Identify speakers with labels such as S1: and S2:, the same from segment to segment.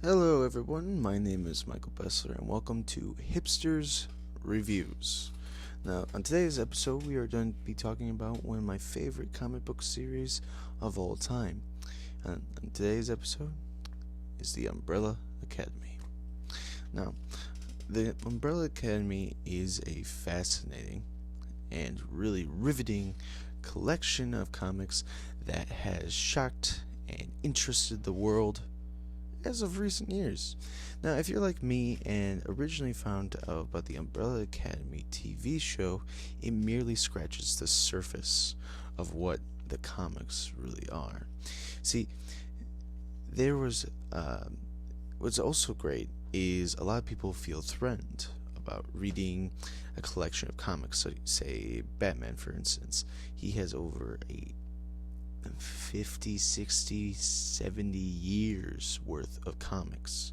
S1: Hello, everyone. My name is Michael Bessler, and welcome to Hipster's Reviews. Now, on today's episode, we are going to be talking about one of my favorite comic book series of all time. And today's episode is The Umbrella Academy. Now, The Umbrella Academy is a fascinating and really riveting collection of comics that has shocked and interested the world as of recent years. Now, if you're like me and originally found out about the Umbrella Academy TV show, it merely scratches the surface of what the comics really are. See, there was what's also great is a lot of people feel threatened about reading a collection of comics. So, say Batman, for instance, he has over 50, 60, 70 years worth of comics.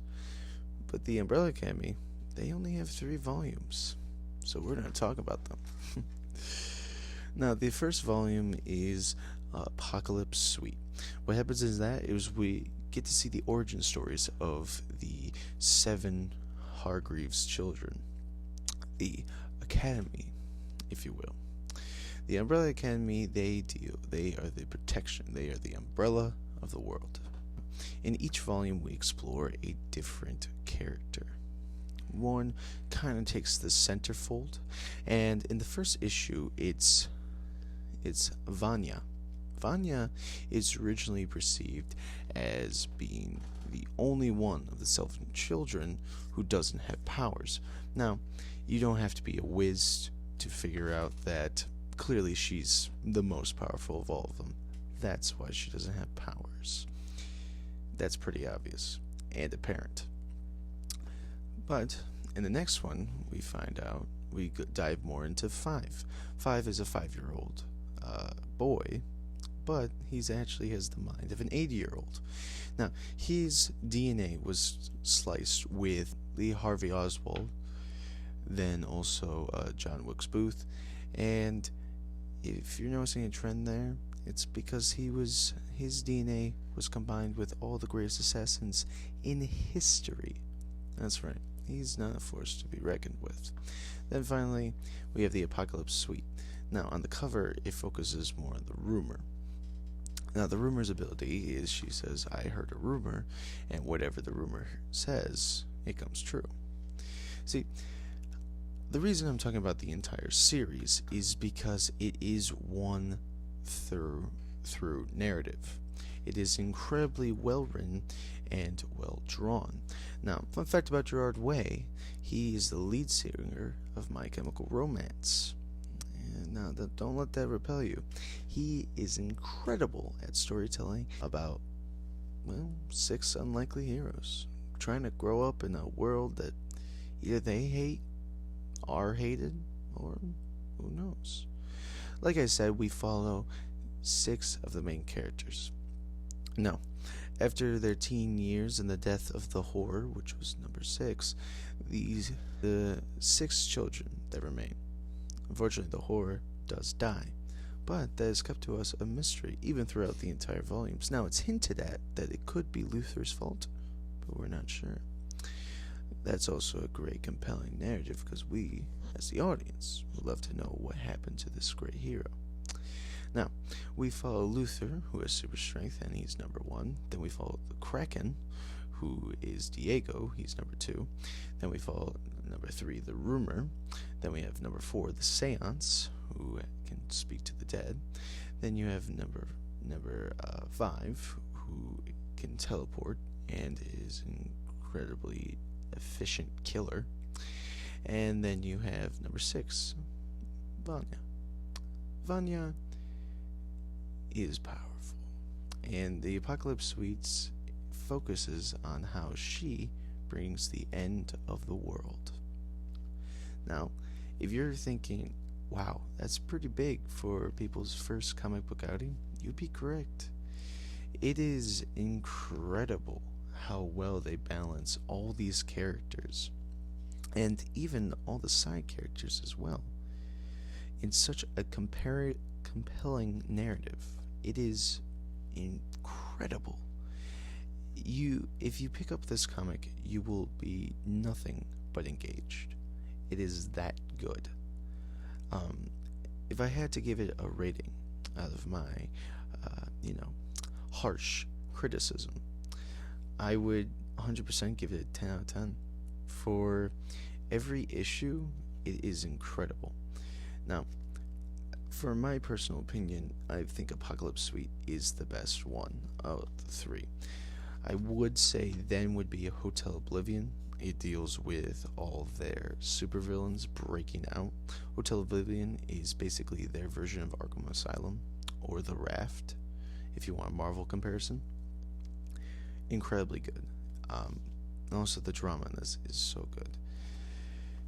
S1: But the Umbrella Academy, they only have 3 volumes. So we're going to talk about them. Now, the first volume is Apocalypse Suite. What happens is we get to see the origin stories of the 7 Hargreaves children. The Academy, if you will. The Umbrella Academy, they are the protection, they are the umbrella of the world. In each volume, we explore a different character. One kind of takes the centerfold, and in the first issue, it's Vanya. Vanya is originally perceived as being the only one of the 7 children who doesn't have powers. Now, you don't have to be a whiz to figure out that clearly she's the most powerful of all of them. That's why she doesn't have powers. That's pretty obvious and apparent. But in the next one, we find out, we dive more into 5. 5 is a 5-year-old boy, but he's actually has the mind of an 80-year-old. Now, his DNA was sliced with Lee Harvey Oswald, then also John Wilkes Booth, and if you're noticing a trend there, it's because his DNA was combined with all the greatest assassins in history. That's right, he's not a force to be reckoned with. Then finally, we have the Apocalypse Suite. Now, on the cover, it focuses more on the rumor. Now, the rumor's ability is she says, I heard a rumor, and whatever the rumor says, it comes true. See, the reason I'm talking about the entire series is because it is one through narrative. It is incredibly well written and well drawn. Now, fun fact about Gerard Way, he is the lead singer of My Chemical Romance. And now, don't let that repel you. He is incredible at storytelling about, 6 unlikely heroes trying to grow up in a world that either they hate, are hated, or who knows. Like I said, we follow 6 of the main characters. Now, after their teen years and the death of the Horror, which was number 6, the 6 children that remain. Unfortunately, the Horror does die, but that is kept to us a mystery even throughout the entire volumes. Now, it's hinted at that it could be Luther's fault, but we're not sure. That's also a great compelling narrative because we, as the audience, would love to know what happened to this great hero. Now, we follow Luther, who has super strength, and he's number 1. Then we follow the Kraken, who is Diego, he's number 2. Then we follow number 3, the Rumor. Then we have number 4, the Seance, who can speak to the dead. Then you have number 5, who can teleport and is incredibly efficient killer. And then you have number 6, Vanya. Vanya is powerful, and the Apocalypse Suites focuses on how she brings the end of the world. Now, if you're thinking, wow, that's pretty big for people's first comic book outing, you'd be correct. It is incredible how well they balance all these characters, and even all the side characters as well, in such a compelling narrative. It is incredible. if you pick up this comic, you will be nothing but engaged. It is that good. Um, if I had to give it a rating out of my, harsh criticism, I would 100% give it a 10 out of 10. For every issue, it is incredible. Now, for my personal opinion, I think Apocalypse Suite is the best one of the three. I would say then would be Hotel Oblivion. It deals with all their supervillains breaking out. Hotel Oblivion is basically their version of Arkham Asylum or The Raft, if you want a Marvel comparison. Incredibly good. Also, the drama in this is so good.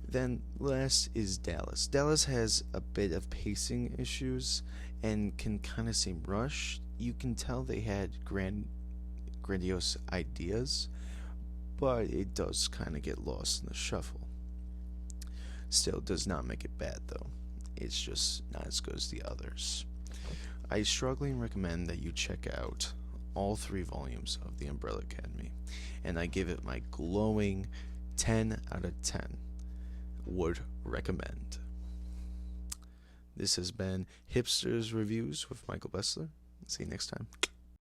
S1: Then last is Dallas. Dallas has a bit of pacing issues and can kind of seem rushed. You can tell they had grandiose ideas, but it does kind of get lost in the shuffle. Still does not make it bad though. It's just not as good as the others. I strongly recommend that you check out all three volumes of The Umbrella Academy, and I give it my glowing 10 out of 10. Would recommend. This has been Hipster's Reviews with Michael Bessler. See you next time.